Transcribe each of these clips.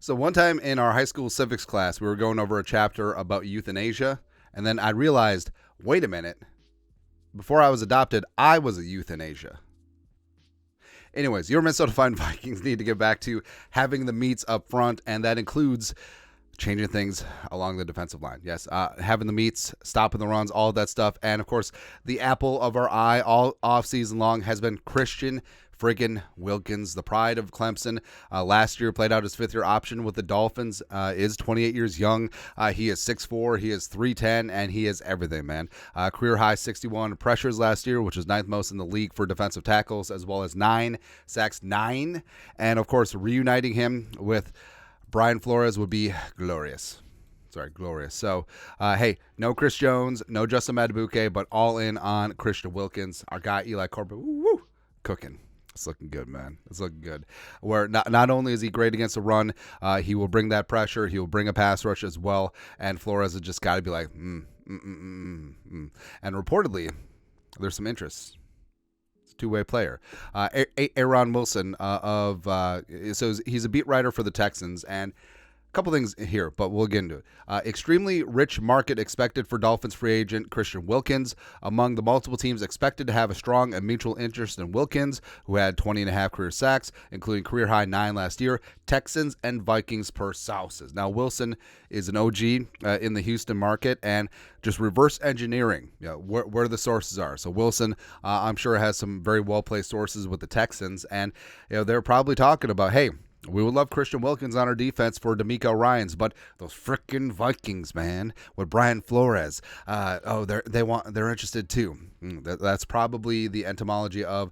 So one time in our high school civics class, we were going over a chapter about euthanasia, and then I realized, wait a minute, before I was adopted, I was a euthanasia. Anyways, your Minnesota Vikings need to get back to having the meats up front, and that includes changing things along the defensive line. Yes, having the meats, stopping the runs, all of that stuff. And, of course, the apple of our eye all offseason long has been Christian friggin' Wilkins, the pride of Clemson. Last year played out his fifth-year option with the Dolphins, is 28 years young. He is 6'4", he is 310, and he is everything, man. Career high 61 pressures last year, which is ninth most in the league for defensive tackles, as well as 9 sacks, 9. And, of course, reuniting him with Brian Flores would be glorious. Glorious. So, hey, no Chris Jones, no Justin Madubuike, but all in on Christian Wilkins. Our guy, Eli Corbett, cooking. It's looking good, man. It's looking good. Where not only is he great against the run, he will bring that pressure. He will bring a pass rush as well. And Flores has just got to be like, And reportedly, there's some interest. It's a two-way player. Aaron Wilson so he's a beat writer for the Texans, and couple things here, but we'll get into it. Extremely rich market expected for Dolphins free agent Christian Wilkins. Among the multiple teams expected to have a strong and mutual interest in Wilkins, who had 20.5 career sacks, including career high 9 last year, Texans and Vikings per sources. Now, Wilson is an OG in the Houston market, and just reverse engineering where the sources are. So Wilson, I'm sure, has some very well-placed sources with the Texans, and they're probably talking about, hey, we would love Christian Wilkins on our defense for D'Amico Ryans, but those frickin' Vikings, man, with Brian Flores, they're interested too. That's probably the etymology of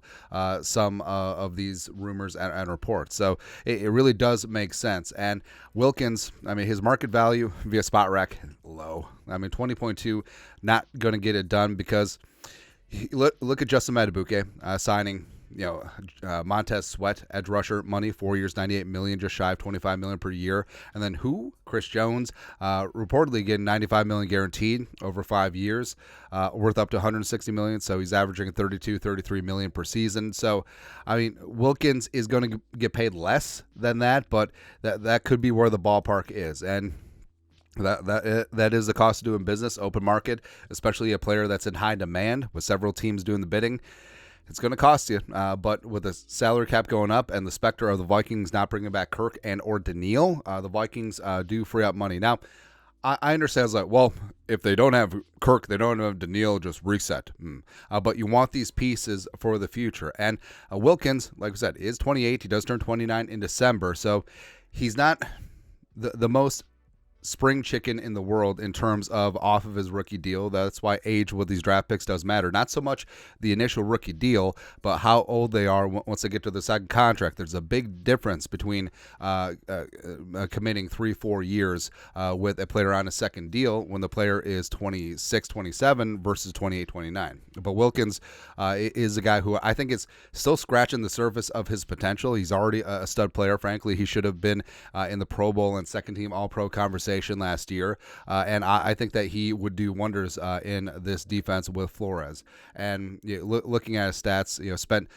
some of these rumors and reports. So it really does make sense. And Wilkins, I mean, his market value via spot rack, low. I mean, 20.2, not going to get it done because look at Justin Madubuike signing Montez Sweat, edge rusher, money, 4 years, $98 million, just shy of $25 million per year. And then who? Chris Jones, reportedly getting $95 million guaranteed over 5 years, worth up to $160 million. So he's averaging $33 million per season. So, I mean, Wilkins is going to get paid less than that, but that could be where the ballpark is. And that is the cost of doing business, open market, especially a player that's in high demand with several teams doing the bidding. It's going to cost you, but with the salary cap going up and the specter of the Vikings not bringing back Kirk and or Daniil, the Vikings do free up money. Now, I understand it's like, well, if they don't have Kirk, they don't have Daniil, just reset. But you want these pieces for the future. And Wilkins, like I said, is 28. He does turn 29 in December, so he's not the most spring chicken in the world in terms of off of his rookie deal. That's why age with these draft picks does matter. Not so much the initial rookie deal, but how old they are once they get to the second contract. There's a big difference between committing 3-4 years with a player on a second deal when the player is 26, 27 versus 28, 29. But Wilkins is a guy who I think is still scratching the surface of his potential. He's already a stud player. Frankly, he should have been in the Pro Bowl and second team All-Pro conversation last year, and I think that he would do wonders in this defense with Flores. And looking at his stats, spent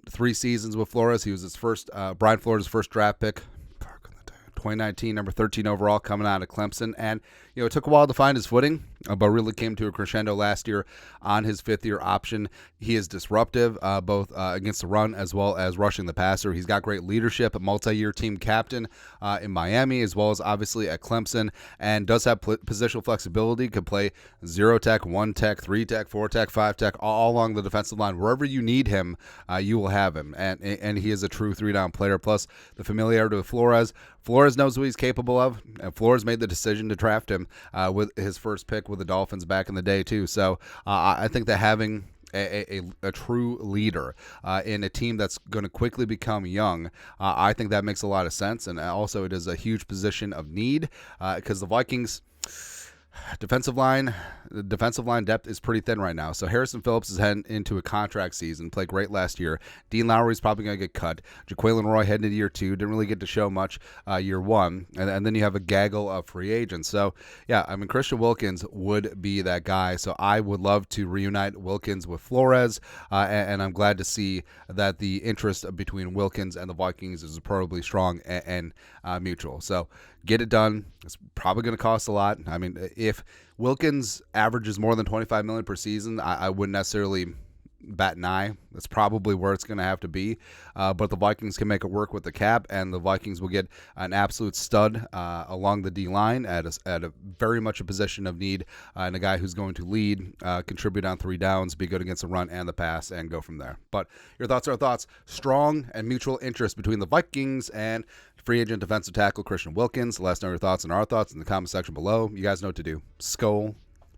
3 seasons with Flores. He was his first Brian Flores' first draft pick, 2019, number 13 overall, coming out of Clemson. And it took a while to find his footing, but really came to a crescendo last year on his 5th-year option. He is disruptive, both against the run as well as rushing the passer. He's got great leadership, a multi-year team captain in Miami, as well as obviously at Clemson, and does have positional flexibility. Could play 0-tech, 1-tech, 3-tech, 4-tech, 5-tech, all along the defensive line. Wherever you need him, you will have him. And he is a true 3-down player. Plus the familiarity with Flores. Flores knows what he's capable of, and Flores made the decision to draft him with his first pick with the Dolphins back in the day too. So I think that having a true leader in a team that's going to quickly become young, I think that makes a lot of sense. And also it is a huge position of need because the Vikings, Defensive line depth is pretty thin right now. So Harrison Phillips is heading into a contract season, played great last year. Dean Lowry's probably going to get cut. Jaquelin Roy heading into year 2, didn't really get to show much year 1. And then you have a gaggle of free agents. So, yeah, I mean, Christian Wilkins would be that guy. So I would love to reunite Wilkins with Flores. And I'm glad to see that the interest between Wilkins and the Vikings is probably strong and mutual. So get it done. It's probably going to cost a lot. I mean, if Wilkins averages more than $25 million per season, I wouldn't necessarily bat an eye. That's probably where it's going to have to be. But the Vikings can make it work with the cap, and the Vikings will get an absolute stud along the D-line at a very much a position of need, and a guy who's going to lead, contribute on 3 downs, be good against the run and the pass, and go from there. But your thoughts are thoughts. Strong and mutual interest between the Vikings and free agent defensive tackle Christian Wilkins. Let us know your thoughts and our thoughts in the comment section below. You guys know what to do. Skull,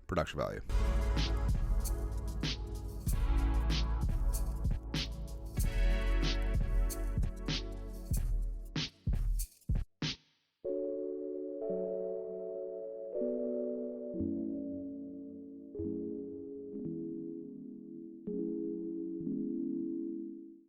production value.